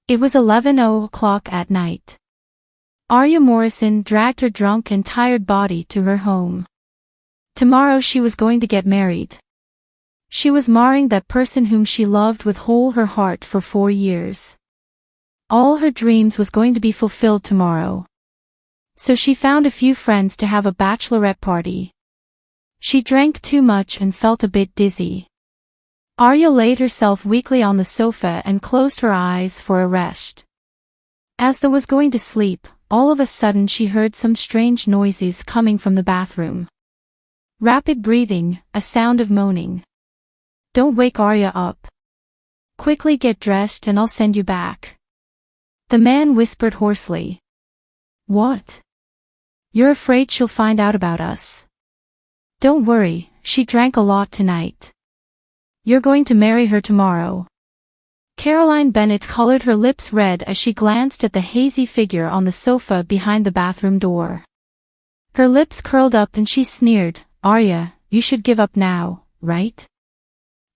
It was 11:00 at night. Arya Morrison dragged her drunk and tired body to her home. Tomorrow she was going to get married. She was marrying that person whom she loved with whole her heart for 4 years. All her dreams was going to be fulfilled tomorrow. So she found a few friends to have a bachelorette party. She drank too much and felt a bit dizzy. Arya laid herself weakly on the sofa and closed her eyes for a rest. As they was going to sleep, all of a sudden she heard some strange noises coming from the bathroom. Rapid breathing, a sound of moaning. "Don't wake Arya up. Quickly get dressed and I'll send you back." The man whispered hoarsely. "What? You're afraid she'll find out about us?" "Don't worry, she drank a lot tonight. You're going to marry her tomorrow." Caroline Bennett colored her lips red as she glanced at the hazy figure on the sofa behind the bathroom door. Her lips curled up and she sneered, "Arya, you should give up now, right?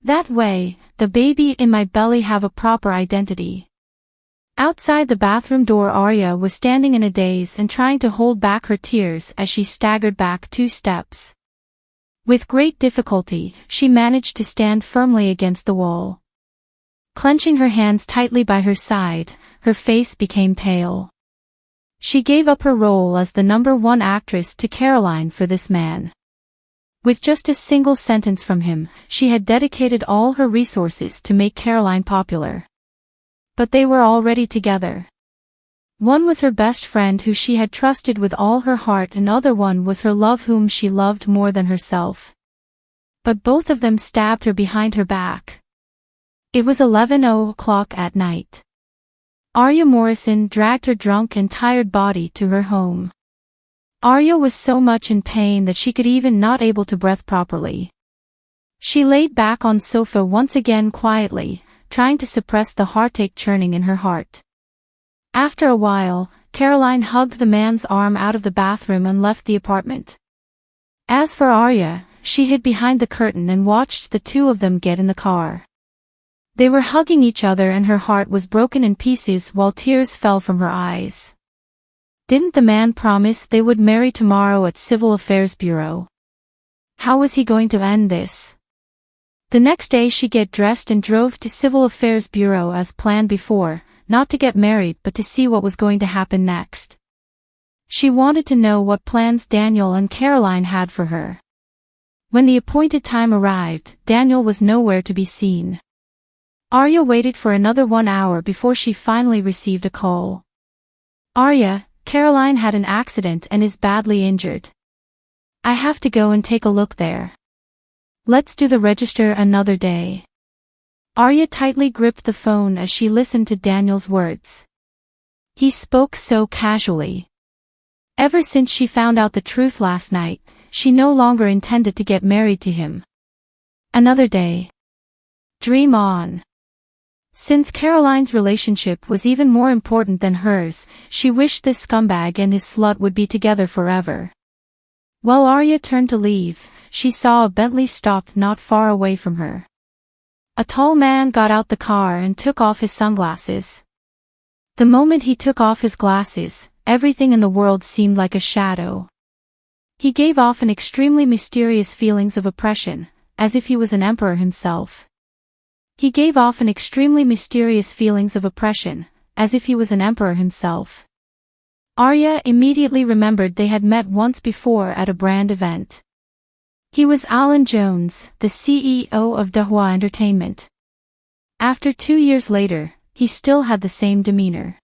That way, the baby in my belly have a proper identity." Outside the bathroom door, Arya was standing in a daze and trying to hold back her tears as she staggered back 2 steps. With great difficulty, she managed to stand firmly against the wall. Clenching her hands tightly by her side, her face became pale. She gave up her role as the #1 actress to Caroline for this man. With just a single sentence from him, she had dedicated all her resources to make Caroline popular. But they were already together. One was her best friend who she had trusted with all her heart, and other one was her love whom she loved more than herself. But both of them stabbed her behind her back. It was 11:00 at night. Arya Morrison dragged her drunk and tired body to her home. Arya was so much in pain that she could even not able to breathe properly. She laid back on sofa once again quietly, trying to suppress the heartache churning in her heart. After a while, Caroline hugged the man's arm out of the bathroom and left the apartment. As for Arya, she hid behind the curtain and watched the two of them get in the car. They were hugging each other and her heart was broken in pieces while tears fell from her eyes. Didn't the man promise they would marry tomorrow at Civil Affairs Bureau? How was he going to end this? The next day she get dressed and drove to Civil Affairs Bureau as planned before, not to get married but to see what was going to happen next. She wanted to know what plans Daniel and Caroline had for her. When the appointed time arrived, Daniel was nowhere to be seen. Arya waited for another 1 hour before she finally received a call. "Arya, Caroline had an accident and is badly injured. I have to go and take a look there. Let's do the register another day." Arya tightly gripped the phone as she listened to Daniel's words. He spoke so casually. Ever since she found out the truth last night, she no longer intended to get married to him. Another day. Dream on. Since Caroline's relationship was even more important than hers, she wished this scumbag and his slut would be together forever. While Arya turned to leave, she saw a Bentley stopped not far away from her. A tall man got out the car and took off his sunglasses. The moment he took off his glasses, everything in the world seemed like a shadow. He gave off an extremely mysterious feelings of oppression, as if he was an emperor himself. He gave off an extremely mysterious feelings of oppression, as if he was an emperor himself. Arya immediately remembered they had met once before at a brand event. He was Alan Jones, the CEO of Dahua Entertainment. After 2 years later, he still had the same demeanor.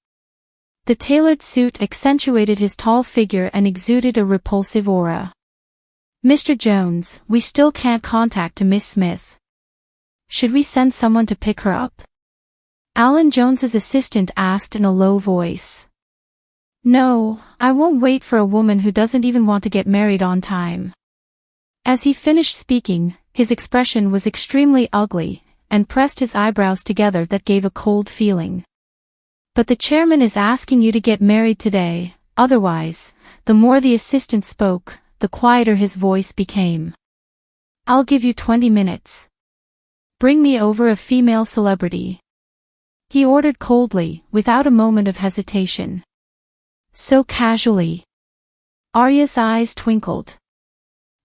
The tailored suit accentuated his tall figure and exuded a repulsive aura. "Mr. Jones, we still can't contact Miss Smith. Should we send someone to pick her up?" Alan Jones's assistant asked in a low voice. "No, I won't wait for a woman who doesn't even want to get married on time." As he finished speaking, his expression was extremely ugly, and pressed his eyebrows together that gave a cold feeling. "But the chairman is asking you to get married today, otherwise," the more the assistant spoke, the quieter his voice became. "I'll give you 20 minutes. Bring me over a female celebrity." he ordered coldly, without a moment of hesitation. So casually. Arya's eyes twinkled.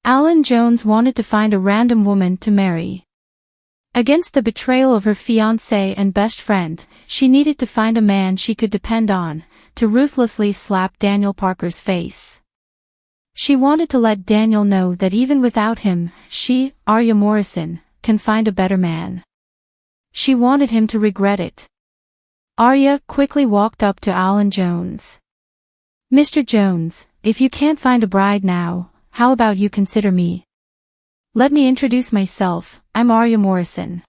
Alan Jones wanted to find a random woman to marry. Against the betrayal of her fiancé and best friend, she needed to find a man she could depend on, to ruthlessly slap Daniel Parker's face. She wanted to let Daniel know that even without him, she, Arya Morrison, can find a better man. She wanted him to regret it. Arya quickly walked up to Alan Jones. Mr. Jones, if you can't find a bride now, how about you consider me? Let me introduce myself, I'm Arya Morrison.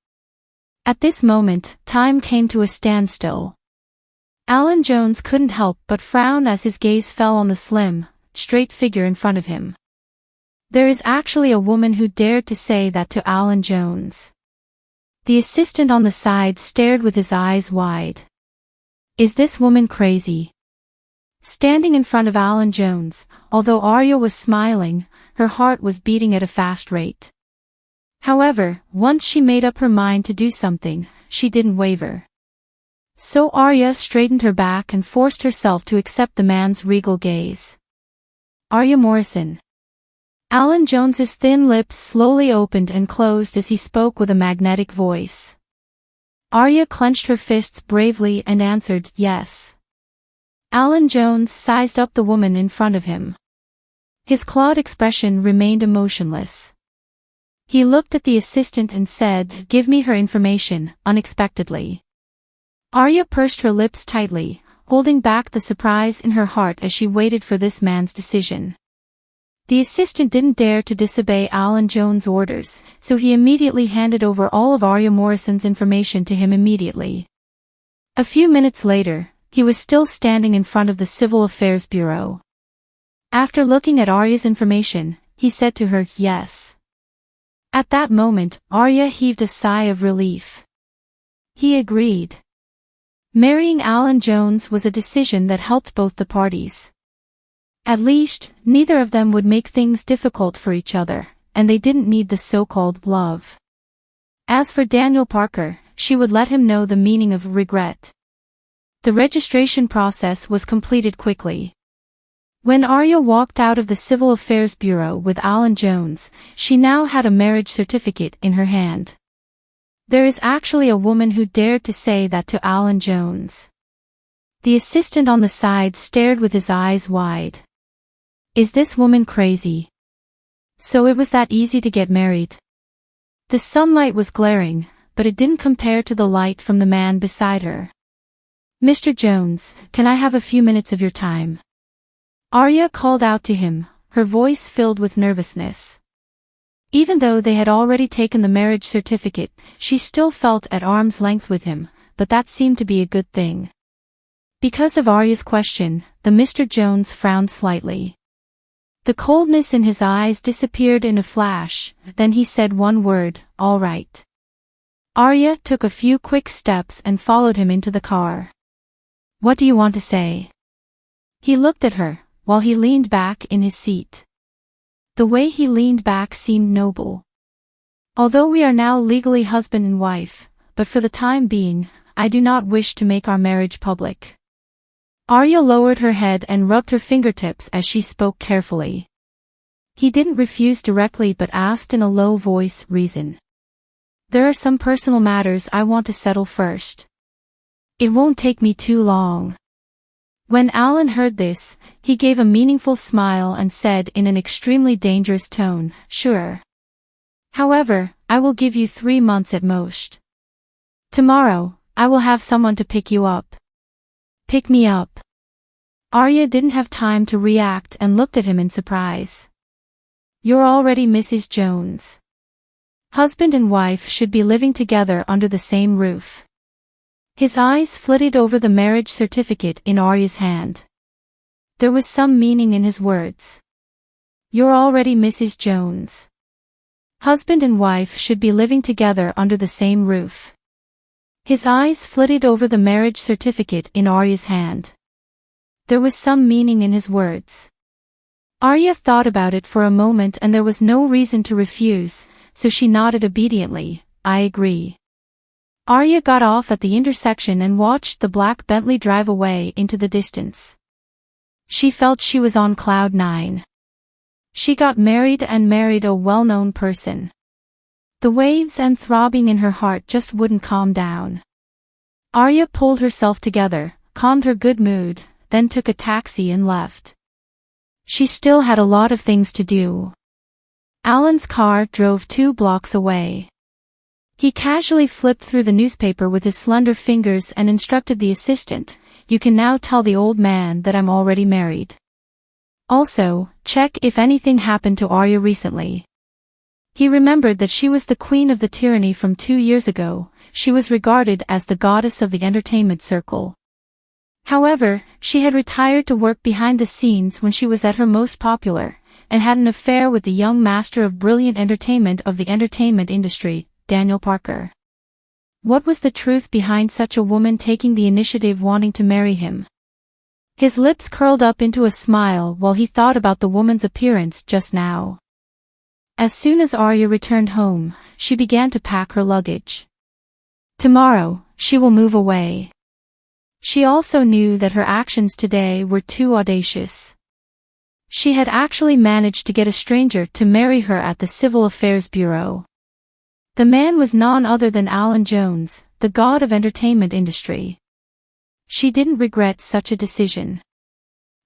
At this moment, time came to a standstill. Alan Jones couldn't help but frown as his gaze fell on the slim, straight figure in front of him. There is actually a woman who dared to say that to Alan Jones. The assistant on the side stared with his eyes wide. Is this woman crazy? Standing in front of Alan Jones, although Arya was smiling, her heart was beating at a fast rate. However, once she made up her mind to do something, she didn't waver. So Arya straightened her back and forced herself to accept the man's regal gaze. Arya Morrison. Alan Jones's thin lips slowly opened and closed as he spoke with a magnetic voice. Arya clenched her fists bravely and answered yes. Alan Jones sized up the woman in front of him. His clawed expression remained emotionless. He looked at the assistant and said, "Give me her information," unexpectedly. Arya pursed her lips tightly, holding back the surprise in her heart as she waited for this man's decision. The assistant didn't dare to disobey Alan Jones' orders, so he immediately handed over all of Arya Morrison's information to him immediately. A few minutes later, he was still standing in front of the Civil Affairs Bureau. After looking at Arya's information, he said to her, "Yes." At that moment, Arya heaved a sigh of relief. He agreed. Marrying Alan Jones was a decision that helped both the parties. At least, neither of them would make things difficult for each other, and they didn't need the so-called love. As for Daniel Parker, she would let him know the meaning of regret. The registration process was completed quickly. When Arya walked out of the Civil Affairs Bureau with Alan Jones, she now had a marriage certificate in her hand. There is actually a woman who dared to say that to Alan Jones. The assistant on the side stared with his eyes wide. Is this woman crazy? So it was that easy to get married. The sunlight was glaring, but it didn't compare to the light from the man beside her. Mr. Jones, can I have a few minutes of your time? Arya called out to him, her voice filled with nervousness. Even though they had already taken the marriage certificate, she still felt at arm's length with him, but that seemed to be a good thing. Because of Arya's question, the Mr. Jones frowned slightly. The coldness in his eyes disappeared in a flash, then he said one word, "All right." Arya took a few quick steps and followed him into the car. What do you want to say? He looked at her, while he leaned back in his seat. The way he leaned back seemed noble. Although we are now legally husband and wife, but for the time being, I do not wish to make our marriage public. Arya lowered her head and rubbed her fingertips as she spoke carefully. He didn't refuse directly but asked in a low voice, "Reason?" There are some personal matters I want to settle first. It won't take me too long. When Alan heard this, he gave a meaningful smile and said in an extremely dangerous tone, "Sure. However, I will give you 3 months at most. Tomorrow, I will have someone to pick you up." Pick me up. Arya didn't have time to react and looked at him in surprise. You're already Mrs. Jones. Husband and wife should be living together under the same roof. His eyes flitted over the marriage certificate in Arya's hand. There was some meaning in his words. You're already Mrs. Jones. Husband and wife should be living together under the same roof. His eyes flitted over the marriage certificate in Arya's hand. There was some meaning in his words. Arya thought about it for a moment and there was no reason to refuse, so she nodded obediently, "I agree." Arya got off at the intersection and watched the black Bentley drive away into the distance. She felt she was on cloud nine. She got married and married a well-known person. The waves and throbbing in her heart just wouldn't calm down. Arya pulled herself together, calmed her good mood, then took a taxi and left. She still had a lot of things to do. Alan's car drove 2 blocks away. He casually flipped through the newspaper with his slender fingers and instructed the assistant, "You can now tell the old man that I'm already married. Also, check if anything happened to Arya recently." He remembered that she was the queen of the tyranny from 2 years ago. She was regarded as the goddess of the entertainment circle. However, she had retired to work behind the scenes when she was at her most popular, and had an affair with the young master of brilliant entertainment of the entertainment industry, Daniel Parker. What was the truth behind such a woman taking the initiative wanting to marry him? His lips curled up into a smile while he thought about the woman's appearance just now. As soon as Arya returned home, she began to pack her luggage. Tomorrow, she will move away. She also knew that her actions today were too audacious. She had actually managed to get a stranger to marry her at the Civil Affairs Bureau. The man was none other than Alan Jones, the god of entertainment industry. She didn't regret such a decision.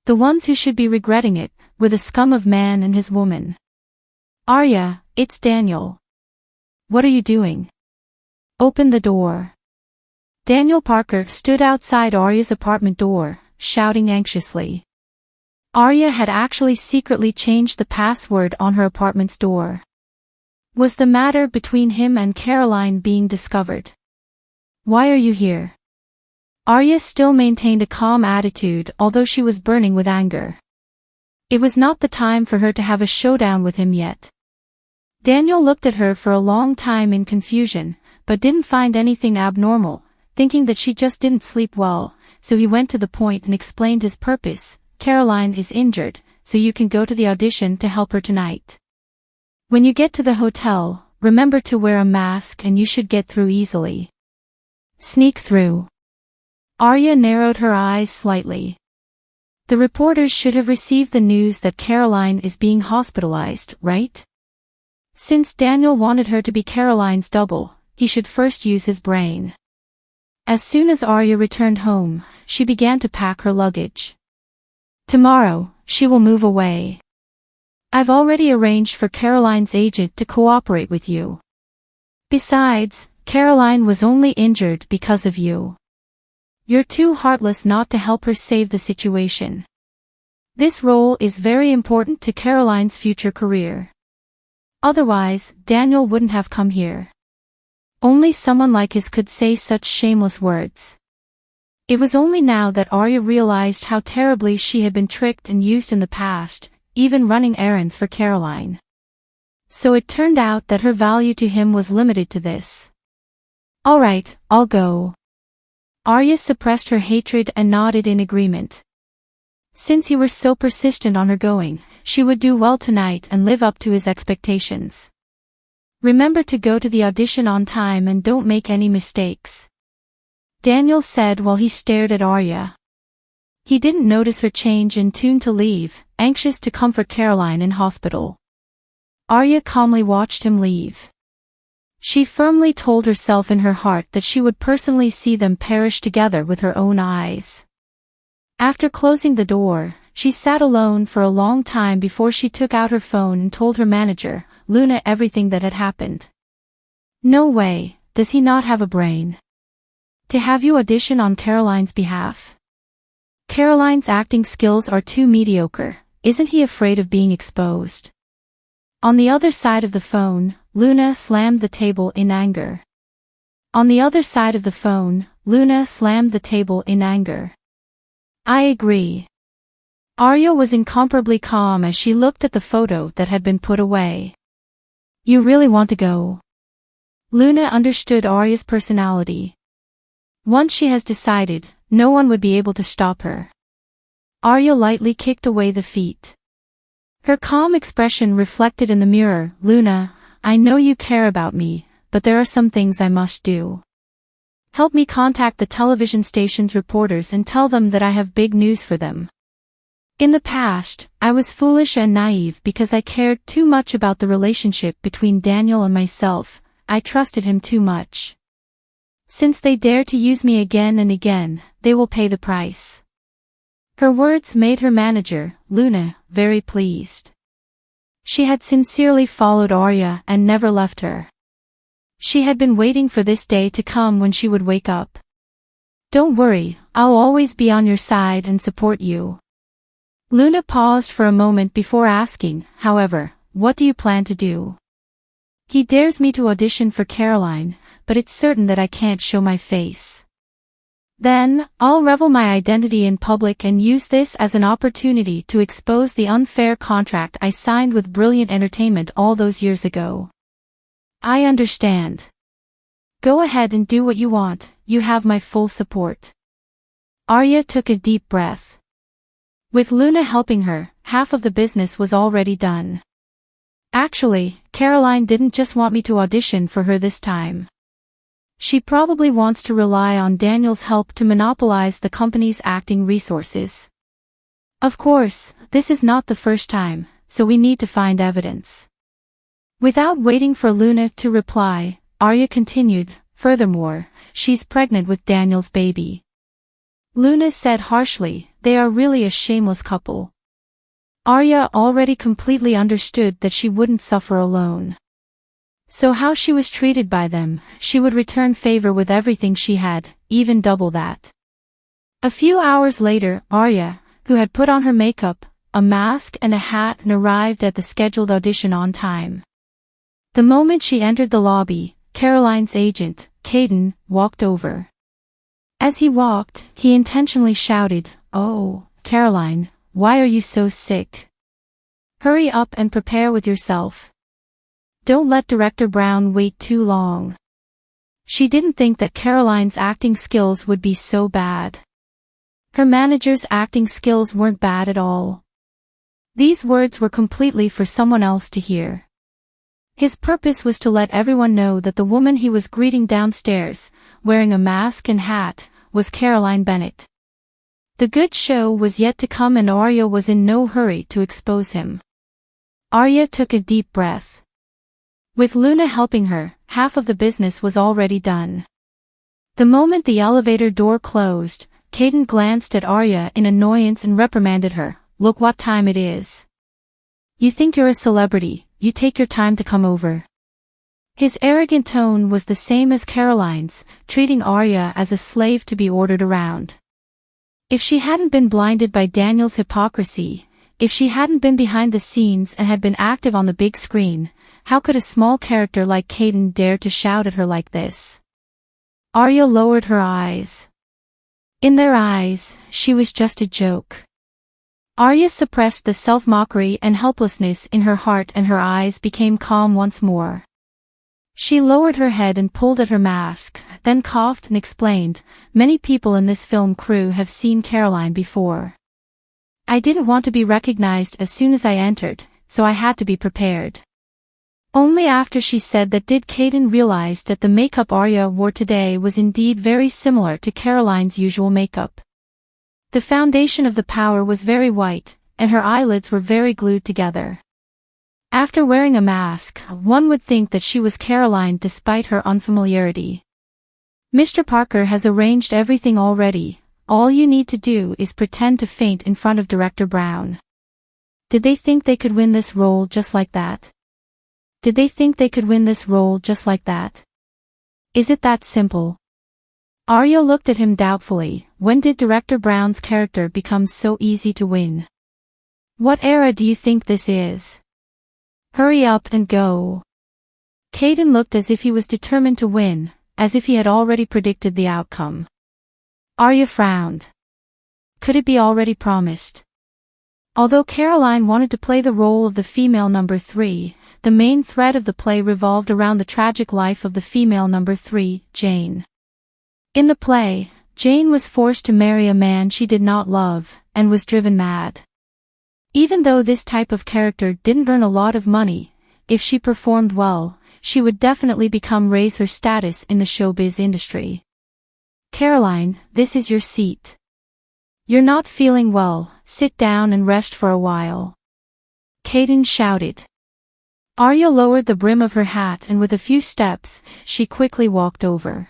The ones who should be regretting it were the scum of man and his woman. "Arya, it's Daniel. What are you doing? Open the door." Daniel Parker stood outside Arya's apartment door, shouting anxiously. Arya had actually secretly changed the password on her apartment's door. Was the matter between him and Caroline being discovered? "Why are you here?" Arya still maintained a calm attitude although she was burning with anger. It was not the time for her to have a showdown with him yet. Daniel looked at her for a long time in confusion, but didn't find anything abnormal, thinking that she just didn't sleep well, so he went to the point and explained his purpose. "Caroline is injured, so you can go to the audition to help her tonight. When you get to the hotel, remember to wear a mask and you should get through easily." "Sneak through." Arya narrowed her eyes slightly. The reporters should have received the news that Caroline is being hospitalized, right? Since Daniel wanted her to be Caroline's double, he should first use his brain. As soon as Arya returned home, she began to pack her luggage. Tomorrow, she will move away. I've already arranged for Caroline's agent to cooperate with you. Besides, Caroline was only injured because of you. You're too heartless not to help her save the situation. This role is very important to Caroline's future career. Otherwise, Daniel wouldn't have come here. Only someone like his could say such shameless words. It was only now that Arya realized how terribly she had been tricked and used in the past, even running errands for Caroline. So it turned out that her value to him was limited to this. "All right, I'll go." Arya suppressed her hatred and nodded in agreement. Since he were so persistent on her going, she would do well tonight and live up to his expectations. "Remember to go to the audition on time and don't make any mistakes," Daniel said while he stared at Arya. He didn't notice her change in tune to leave, anxious to comfort Caroline in hospital. Arya calmly watched him leave. She firmly told herself in her heart that she would personally see them perish together with her own eyes. After closing the door, she sat alone for a long time before she took out her phone and told her manager, Luna, everything that had happened. "No way, does he not have a brain? To have you audition on Caroline's behalf? Caroline's acting skills are too mediocre. Isn't he afraid of being exposed?" On the other side of the phone, Luna slammed the table in anger. On the other side of the phone, Luna slammed the table in anger. "I agree." Arya was incomparably calm as she looked at the photo that had been put away. "You really want to go?" Luna understood Arya's personality. Once she has decided, no one would be able to stop her. Arya lightly kicked away the feet. Her calm expression reflected in the mirror. "Luna, I know you care about me, but there are some things I must do. Help me contact the television station's reporters and tell them that I have big news for them. In the past, I was foolish and naive because I cared too much about the relationship between Daniel and myself. I trusted him too much. Since they dare to use me again and again, they will pay the price. Her words made her manager, Luna, very pleased. She had sincerely followed Arya and never left her. She had been waiting for this day to come when she would wake up. Don't worry, I'll always be on your side and support you. Luna paused for a moment before asking, however, what do you plan to do? He dares me to audition for Caroline, but it's certain that I can't show my face. Then, I'll reveal my identity in public and use this as an opportunity to expose the unfair contract I signed with Brilliant Entertainment all those years ago. I understand. Go ahead and do what you want, you have my full support. Arya took a deep breath. With Luna helping her, half of the business was already done. Actually, Caroline didn't just want me to audition for her this time. She probably wants to rely on Daniel's help to monopolize the company's acting resources. Of course, this is not the first time, so we need to find evidence. Without waiting for Luna to reply, Arya continued, furthermore, she's pregnant with Daniel's baby. Luna said harshly, they are really a shameless couple. Arya already completely understood that she wouldn't suffer alone. So how she was treated by them, she would return favor with everything she had, even double that. A few hours later, Arya, who had put on her makeup, a mask and a hat and arrived at the scheduled audition on time. The moment she entered the lobby, Caroline's agent, Caden, walked over. As he walked, he intentionally shouted, "Oh, Caroline, why are you so sick? Hurry up and prepare with yourself. Don't let Director Brown wait too long." She didn't think that Caroline's acting skills would be so bad. Her manager's acting skills weren't bad at all. These words were completely for someone else to hear. His purpose was to let everyone know that the woman he was greeting downstairs, wearing a mask and hat, was Caroline Bennett. The good show was yet to come and Arya was in no hurry to expose him. Arya took a deep breath. With Luna helping her, half of the business was already done. The moment the elevator door closed, Caden glanced at Arya in annoyance and reprimanded her, "Look what time it is. You think you're a celebrity, you take your time to come over." His arrogant tone was the same as Caroline's, treating Arya as a slave to be ordered around. If she hadn't been blinded by Daniel's hypocrisy, if she hadn't been behind the scenes and had been active on the big screen, how could a small character like Caden dare to shout at her like this? Arya lowered her eyes. In their eyes, she was just a joke. Arya suppressed the self-mockery and helplessness in her heart and her eyes became calm once more. She lowered her head and pulled at her mask, then coughed and explained, "Many people in this film crew have seen Caroline before. I didn't want to be recognized as soon as I entered, so I had to be prepared." Only after she said that did Caden realize that the makeup Arya wore today was indeed very similar to Caroline's usual makeup. The foundation of the power was very white, and her eyelids were very glued together. After wearing a mask, one would think that she was Caroline despite her unfamiliarity. "Mr. Parker has arranged everything already, all you need to do is pretend to faint in front of Director Brown." Did they think they could win this role just like that? Did they think they could win this role just like that? Is it that simple? Arya looked at him doubtfully. When did Director Brown's character become so easy to win? What era do you think this is? Hurry up and go. Caden looked as if he was determined to win, as if he had already predicted the outcome. Arya frowned. Could it be already promised? Although Caroline wanted to play the role of the female number 3, the main thread of the play revolved around the tragic life of the female number 3, Jane. In the play, Jane was forced to marry a man she did not love, and was driven mad. Even though this type of character didn't earn a lot of money, if she performed well, she would definitely raise her status in the showbiz industry. Caroline, this is your seat. You're not feeling well, sit down and rest for a while. Kaden shouted. Arya lowered the brim of her hat and with a few steps, she quickly walked over.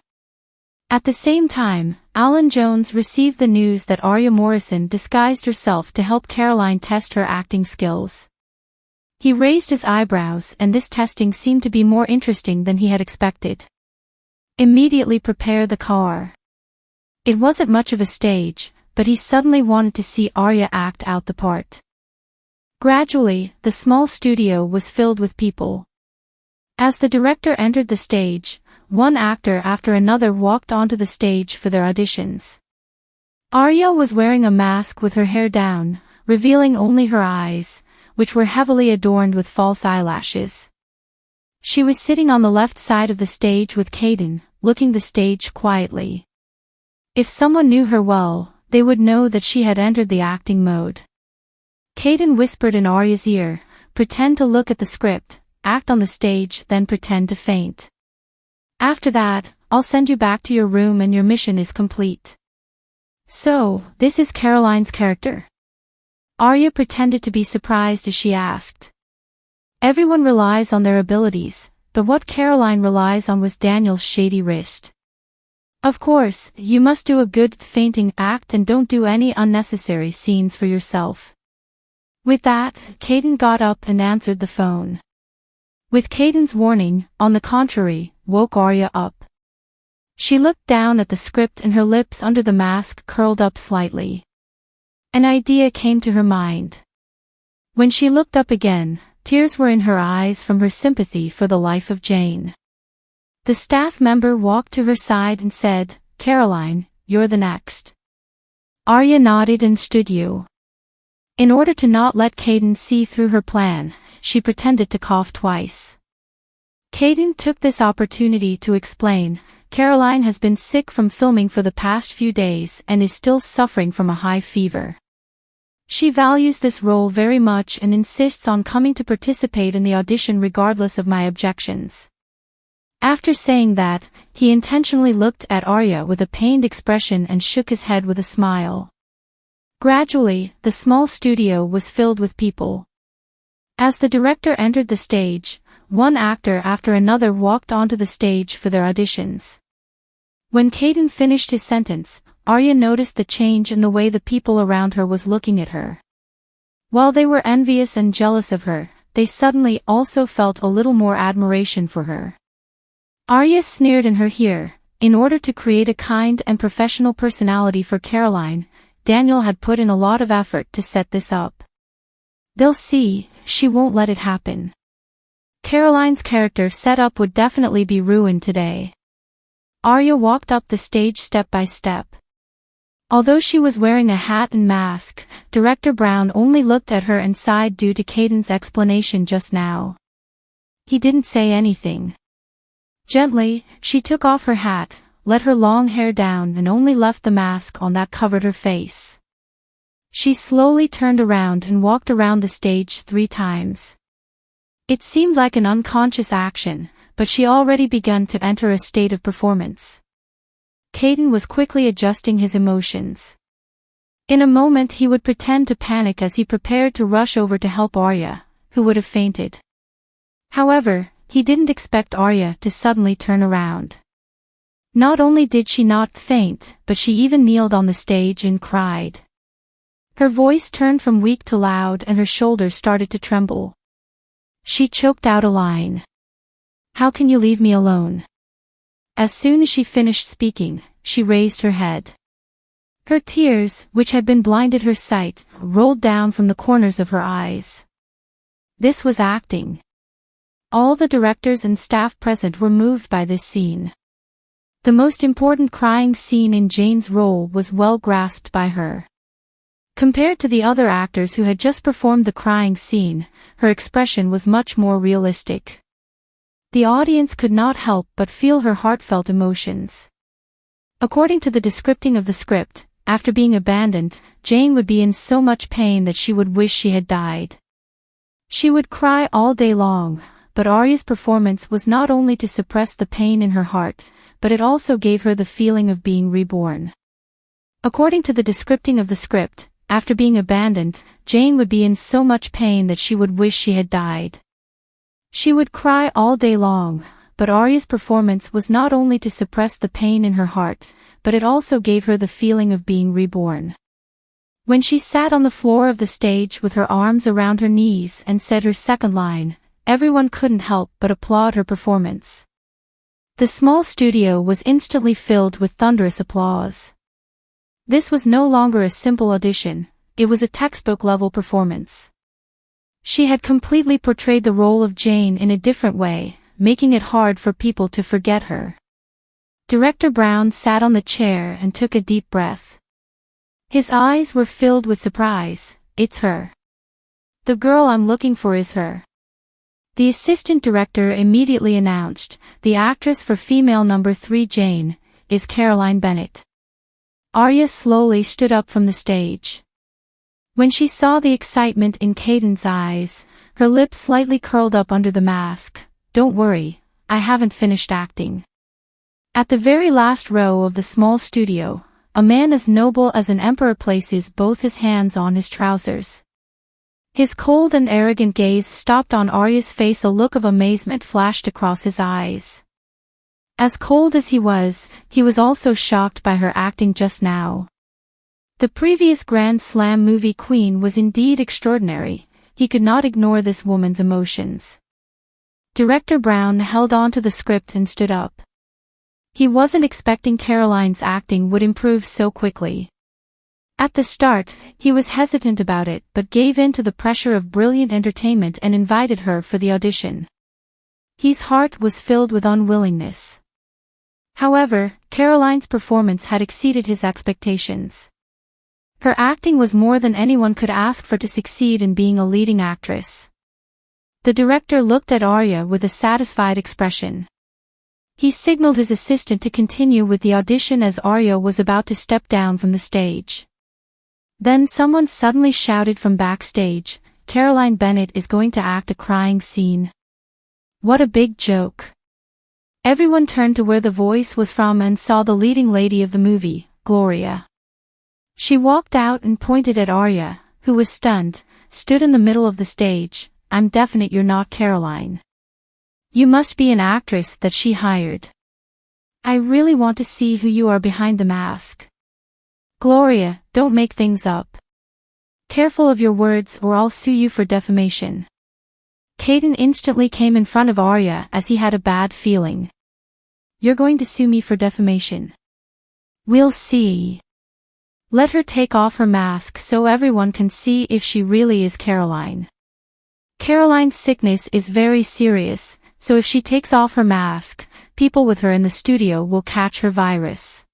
At the same time, Alan Jones received the news that Arya Morrison disguised herself to help Caroline test her acting skills. He raised his eyebrows and this testing seemed to be more interesting than he had expected. Immediately prepare the car. It wasn't much of a stage, but he suddenly wanted to see Arya act out the part. Gradually, the small studio was filled with people. As the director entered the stage, one actor after another walked onto the stage for their auditions. Arya was wearing a mask with her hair down, revealing only her eyes, which were heavily adorned with false eyelashes. She was sitting on the left side of the stage with Kaden, looking the stage quietly. If someone knew her well, they would know that she had entered the acting mode. Kaden whispered in Arya's ear, pretend to look at the script, act on the stage, then pretend to faint. After that, I'll send you back to your room and your mission is complete. So, this is Caroline's character? Arya pretended to be surprised as she asked. Everyone relies on their abilities, but what Caroline relies on was Daniel's shady wrist. Of course, you must do a good fainting act and don't do any unnecessary scenes for yourself. With that, Kaden got up and answered the phone. With Kaden's warning, on the contrary, woke Arya up. She looked down at the script and her lips under the mask curled up slightly. An idea came to her mind. When she looked up again, tears were in her eyes from her sympathy for the life of Jane. The staff member walked to her side and said, Caroline, you're the next. Arya nodded and stood you. In order to not let Kaden see through her plan, she pretended to cough twice. Kaden took this opportunity to explain, Caroline has been sick from filming for the past few days and is still suffering from a high fever. She values this role very much and insists on coming to participate in the audition regardless of my objections. After saying that, he intentionally looked at Arya with a pained expression and shook his head with a smile. Gradually, the small studio was filled with people. As the director entered the stage, one actor after another walked onto the stage for their auditions. When Kaden finished his sentence, Arya noticed the change in the way the people around her was looking at her. While they were envious and jealous of her, they suddenly also felt a little more admiration for her. Arya sneered in her ear, in order to create a kind and professional personality for Caroline, Daniel had put in a lot of effort to set this up. They'll see, she won't let it happen. Caroline's character setup would definitely be ruined today. Arya walked up the stage step by step. Although she was wearing a hat and mask, Director Brown only looked at her and sighed due to Kaden's explanation just now. He didn't say anything. Gently, she took off her hat, let her long hair down and only left the mask on that covered her face. She slowly turned around and walked around the stage 3 times. It seemed like an unconscious action, but she already began to enter a state of performance. Kaden was quickly adjusting his emotions. In a moment he would pretend to panic as he prepared to rush over to help Arya, who would have fainted. However, he didn't expect Arya to suddenly turn around. Not only did she not faint, but she even kneeled on the stage and cried. Her voice turned from weak to loud and her shoulders started to tremble. She choked out a line. How can you leave me alone? As soon as she finished speaking, she raised her head. Her tears, which had been blinded her sight, rolled down from the corners of her eyes. This was acting. All the directors and staff present were moved by this scene. The most important crying scene in Jane's role was well grasped by her. Compared to the other actors who had just performed the crying scene, her expression was much more realistic. The audience could not help but feel her heartfelt emotions. According to the descripting of the script, after being abandoned, Jane would be in so much pain that she would wish she had died. She would cry all day long, but Arya's performance was not only to suppress the pain in her heart, but it also gave her the feeling of being reborn. According to the descripting of the script, after being abandoned, Jane would be in so much pain that she would wish she had died. She would cry all day long, but Arya's performance was not only to suppress the pain in her heart, but it also gave her the feeling of being reborn. When she sat on the floor of the stage with her arms around her knees and said her second line, everyone couldn't help but applaud her performance. The small studio was instantly filled with thunderous applause. This was no longer a simple audition, it was a textbook-level performance. She had completely portrayed the role of Jane in a different way, making it hard for people to forget her. Director Brown sat on the chair and took a deep breath. His eyes were filled with surprise. It's her. The girl I'm looking for is her. The assistant director immediately announced, the actress for female number 3 Jane, is Caroline Bennett. Arya slowly stood up from the stage. When she saw the excitement in Caden's eyes, her lips slightly curled up under the mask. Don't worry, I haven't finished acting. At the very last row of the small studio, a man as noble as an emperor places both his hands on his trousers. His cold and arrogant gaze stopped on Arya's face. A look of amazement flashed across his eyes. As cold as he was also shocked by her acting just now. The previous Grand Slam movie queen was indeed extraordinary. He could not ignore this woman's emotions. Director Brown held on to the script and stood up. He wasn't expecting Caroline's acting would improve so quickly. At the start, he was hesitant about it but gave in to the pressure of brilliant entertainment and invited her for the audition. His heart was filled with unwillingness. However, Caroline's performance had exceeded his expectations. Her acting was more than anyone could ask for to succeed in being a leading actress. The director looked at Arya with a satisfied expression. He signaled his assistant to continue with the audition as Arya was about to step down from the stage. Then someone suddenly shouted from backstage, Caroline Bennett is going to act a crying scene. What a big joke. Everyone turned to where the voice was from and saw the leading lady of the movie, Gloria. She walked out and pointed at Arya, who was stunned, stood in the middle of the stage. I'm definite you're not Caroline. You must be an actress that she hired. I really want to see who you are behind the mask. Gloria, don't make things up. Careful of your words or I'll sue you for defamation. Caden instantly came in front of Arya as he had a bad feeling. You're going to sue me for defamation. We'll see. Let her take off her mask so everyone can see if she really is Caroline. Caroline's sickness is very serious, so if she takes off her mask, people with her in the studio will catch her virus.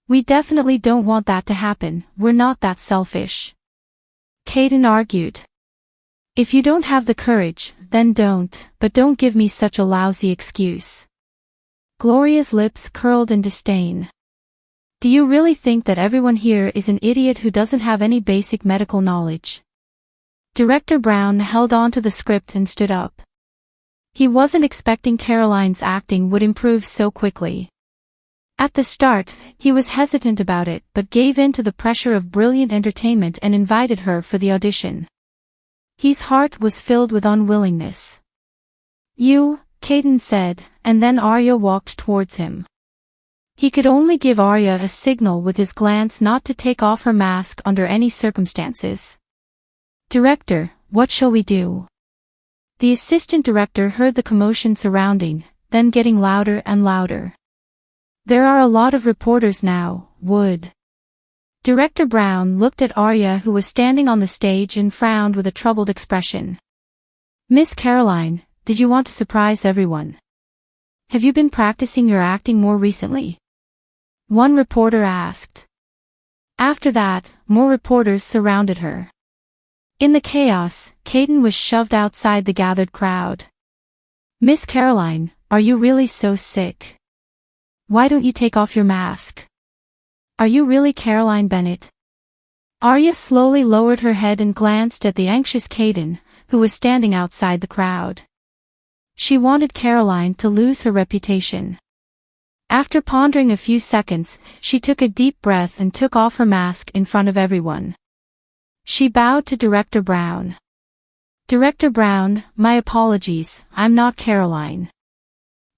We definitely don't want that to happen, we're not that selfish. Caden argued. If you don't have the courage, then don't, but don't give me such a lousy excuse. Gloria's lips curled in disdain. Do you really think that everyone here is an idiot who doesn't have any basic medical knowledge? Director Brown held on to the script and stood up. He wasn't expecting Caroline's acting would improve so quickly. At the start, he was hesitant about it but gave in to the pressure of brilliant entertainment and invited her for the audition. His heart was filled with unwillingness. You, Caden said, and then Arya walked towards him. He could only give Arya a signal with his glance not to take off her mask under any circumstances. Director, what shall we do? The assistant director heard the commotion surrounding, then getting louder and louder. There are a lot of reporters now, Wood. Director Brown looked at Arya who was standing on the stage and frowned with a troubled expression. Miss Caroline, did you want to surprise everyone? Have you been practicing your acting more recently? One reporter asked. After that, more reporters surrounded her. In the chaos, Caden was shoved outside the gathered crowd. Miss Caroline, are you really so sick? Why don't you take off your mask? Are you really Caroline Bennett? Arya slowly lowered her head and glanced at the anxious Caden, who was standing outside the crowd. She wanted Caroline to lose her reputation. After pondering a few seconds, she took a deep breath and took off her mask in front of everyone. She bowed to Director Brown. Director Brown, my apologies, I'm not Caroline.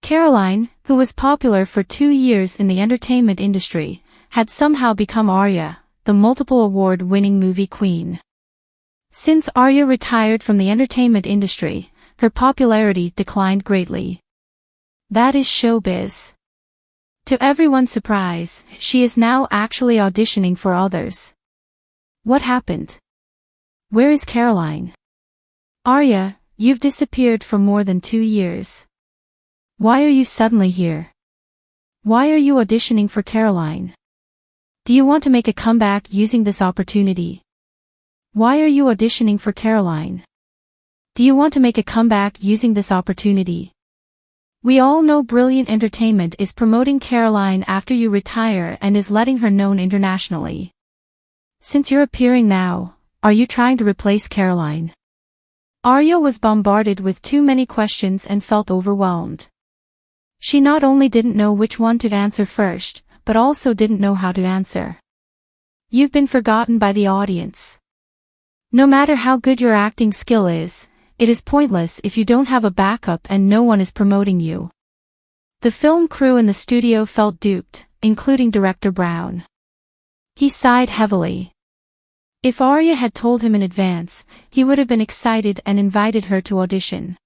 Caroline, who was popular for 2 years in the entertainment industry, had somehow become Arya, the multiple award-winning movie queen. Since Arya retired from the entertainment industry, her popularity declined greatly. That is showbiz. To everyone's surprise, she is now actually auditioning for others. What happened? Where is Caroline? Arya, you've disappeared for more than 2 years. Why are you suddenly here? Why are you auditioning for Caroline? Do you want to make a comeback using this opportunity? Why are you auditioning for Caroline? Do you want to make a comeback using this opportunity? We all know Brilliant Entertainment is promoting Caroline after you retire and is letting her known internationally. Since you're appearing now, are you trying to replace Caroline? Arya was bombarded with too many questions and felt overwhelmed. She not only didn't know which one to answer first, but also didn't know how to answer. You've been forgotten by the audience. No matter how good your acting skill is, it is pointless if you don't have a backup and no one is promoting you. The film crew in the studio felt duped, including Director Brown. He sighed heavily. If Arya had told him in advance, he would have been excited and invited her to audition.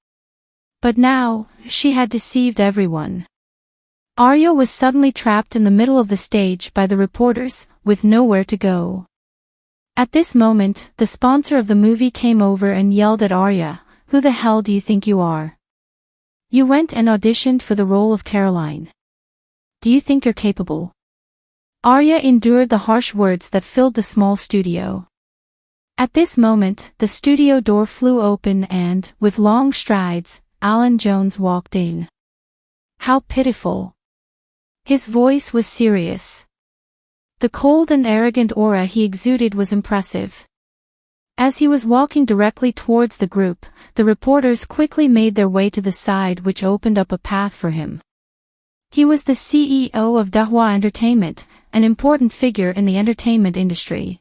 But now, she had deceived everyone. Arya was suddenly trapped in the middle of the stage by the reporters, with nowhere to go. At this moment, the sponsor of the movie came over and yelled at Arya, "Who the hell do you think you are? You went and auditioned for the role of Caroline. Do you think you're capable?" Arya endured the harsh words that filled the small studio. At this moment, the studio door flew open and, with long strides, Alan Jones walked in. How pitiful. His voice was serious. The cold and arrogant aura he exuded was impressive. As he was walking directly towards the group, the reporters quickly made their way to the side, which opened up a path for him. He was the CEO of Dahua Entertainment, an important figure in the entertainment industry.